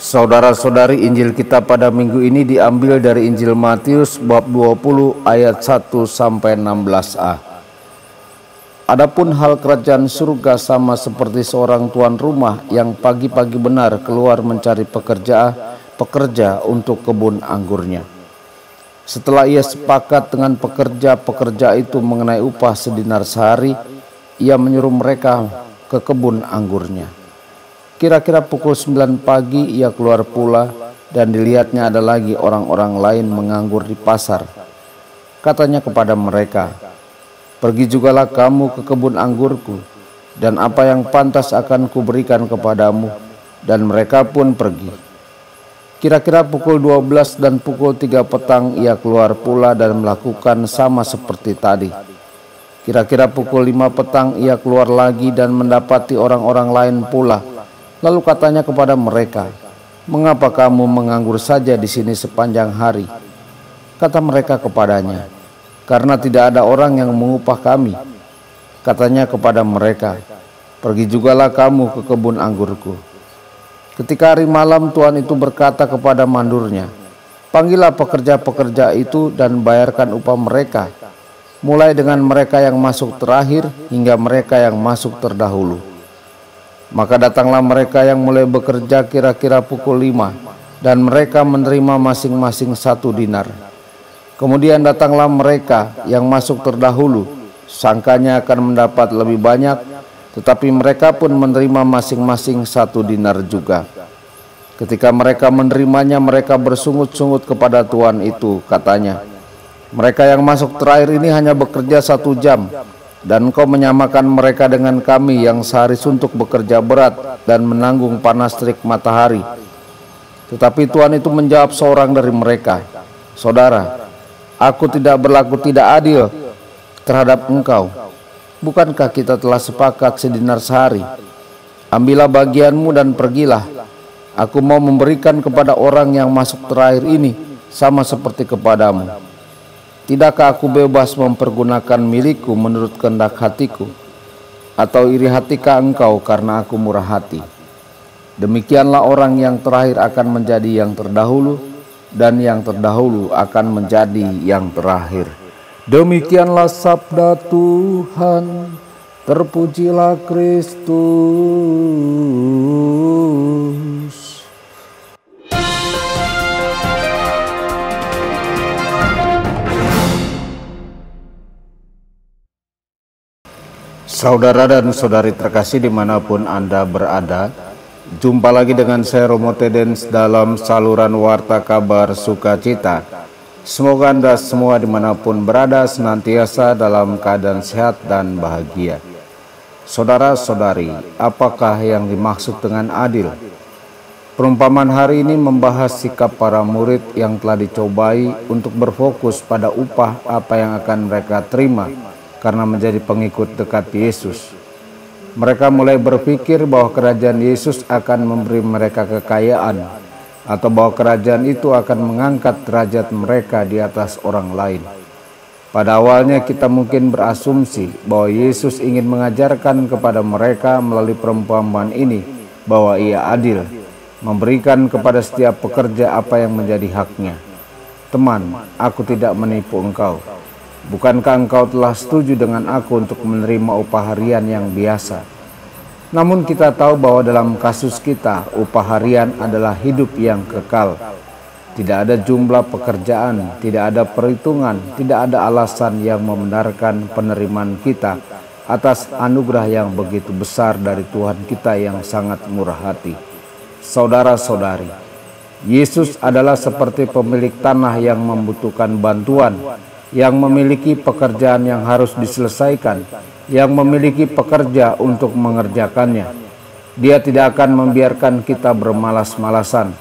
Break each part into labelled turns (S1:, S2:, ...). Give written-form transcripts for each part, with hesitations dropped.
S1: Saudara-saudari, Injil kita pada minggu ini diambil dari Injil Matius bab 20 ayat 1 sampai 16a. Adapun hal kerajaan surga sama seperti seorang tuan rumah yang pagi-pagi benar keluar mencari pekerja untuk kebun anggurnya. Setelah ia sepakat dengan pekerja itu mengenai upah sedinar sehari, ia menyuruh mereka ke kebun anggurnya. Kira-kira pukul 9 pagi ia keluar pula, dan dilihatnya ada lagi orang-orang lain menganggur di pasar. Katanya kepada mereka, "Pergi jugalah kamu ke kebun anggurku, dan apa yang pantas akan kuberikan kepadamu." Dan mereka pun pergi. Kira-kira pukul 12 dan pukul 3 petang ia keluar pula dan melakukan sama seperti tadi. Kira-kira pukul 5 petang ia keluar lagi dan mendapati orang-orang lain pula. Lalu katanya kepada mereka, "Mengapa kamu menganggur saja di sini sepanjang hari?" Kata mereka kepadanya, "Karena tidak ada orang yang mengupah kami." Katanya kepada mereka, "Pergi jugalah kamu ke kebun anggurku." Ketika hari malam, tuan itu berkata kepada mandurnya, "Panggillah pekerja-pekerja itu dan bayarkan upah mereka, mulai dengan mereka yang masuk terakhir hingga mereka yang masuk terdahulu." Maka datanglah mereka yang mulai bekerja kira-kira pukul 5, dan mereka menerima masing-masing 1 dinar. Kemudian datanglah mereka yang masuk terdahulu, sangkanya akan mendapat lebih banyak, tetapi mereka pun menerima masing-masing 1 dinar juga. Ketika mereka menerimanya, mereka bersungut-sungut kepada tuan itu, katanya, "Mereka yang masuk terakhir ini hanya bekerja 1 jam, dan engkau menyamakan mereka dengan kami yang sehari suntuk bekerja berat dan menanggung panas terik matahari." Tetapi tuan itu menjawab seorang dari mereka, "Saudara, aku tidak berlaku tidak adil terhadap engkau. Bukankah kita telah sepakat sedinar sehari? Ambillah bagianmu dan pergilah. Aku mau memberikan kepada orang yang masuk terakhir ini sama seperti kepadamu. Tidakkah aku bebas mempergunakan milikku menurut kehendak hatiku? Atau iri hatikah engkau karena aku murah hati?" Demikianlah orang yang terakhir akan menjadi yang terdahulu, dan yang terdahulu akan menjadi yang terakhir. Demikianlah sabda Tuhan. Terpujilah Kristus. Saudara dan saudari terkasih dimanapun Anda berada, jumpa lagi dengan saya Romo Tedens dalam saluran Warta Kabar Sukacita. Semoga Anda semua dimanapun berada senantiasa dalam keadaan sehat dan bahagia. Saudara-saudari, apakah yang dimaksud dengan adil? Perumpamaan hari ini membahas sikap para murid yang telah dicobai untuk berfokus pada upah apa yang akan mereka terima karena menjadi pengikut dekat Yesus. Mereka mulai berpikir bahwa kerajaan Yesus akan memberi mereka kekayaan, atau bahwa kerajaan itu akan mengangkat derajat mereka di atas orang lain. Pada awalnya kita mungkin berasumsi bahwa Yesus ingin mengajarkan kepada mereka melalui perumpamaan ini bahwa Ia adil, memberikan kepada setiap pekerja apa yang menjadi haknya. "Teman, aku tidak menipu engkau. Bukankah engkau telah setuju dengan aku untuk menerima upah harian yang biasa?" Namun kita tahu bahwa dalam kasus kita, upah harian adalah hidup yang kekal. Tidak ada jumlah pekerjaan, tidak ada perhitungan, tidak ada alasan yang membenarkan penerimaan kita atas anugerah yang begitu besar dari Tuhan kita yang sangat murah hati. Saudara-saudari, Yesus adalah seperti pemilik tanah yang membutuhkan bantuan, yang memiliki pekerjaan yang harus diselesaikan, yang memiliki pekerja untuk mengerjakannya. Dia tidak akan membiarkan kita bermalas-malasan.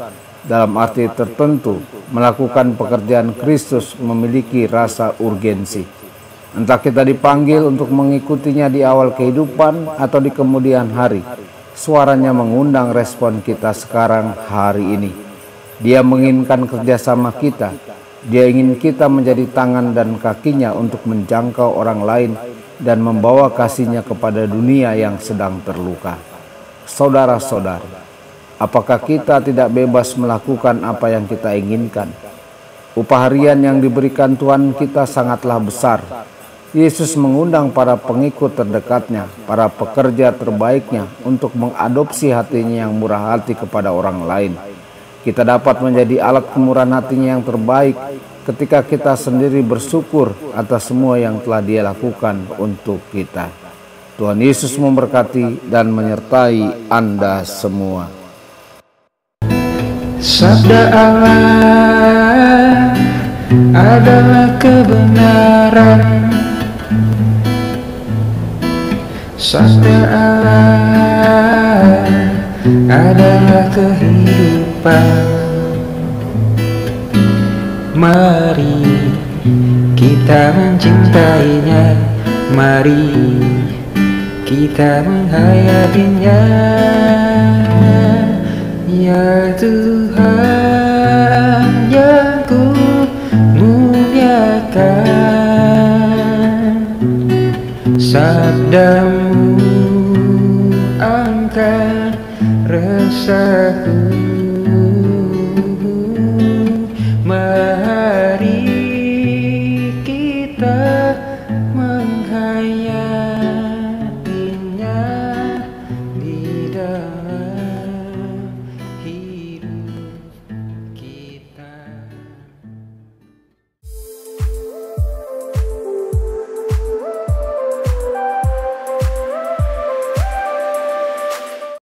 S1: Dalam arti tertentu, melakukan pekerjaan Kristus memiliki rasa urgensi. Entah kita dipanggil untuk mengikutinya di awal kehidupan atau di kemudian hari, suaranya mengundang respon kita sekarang hari ini. Dia menginginkan kerjasama kita. Dia ingin kita menjadi tangan dan kakinya untuk menjangkau orang lain dan membawa kasih-Nya kepada dunia yang sedang terluka. Saudara-saudari, Apakah kita tidak bebas melakukan apa yang kita inginkan? Upah harian yang diberikan Tuhan kita sangatlah besar. Yesus mengundang para pengikut terdekatnya, para pekerja terbaiknya untuk mengadopsi hatinya yang murah hati kepada orang lain. Kita dapat menjadi alat kemurahan hatinya yang terbaik ketika kita sendiri bersyukur atas semua yang telah Dia lakukan untuk kita. Tuhan Yesus memberkati dan menyertai Anda semua.
S2: Sabda Allah adalah kebenaran. Sabda Allah adalah kehidupan. Mari kita mencintainya, mari kita menghayatinya. Ya Tuhan yang ku muliakan, sabda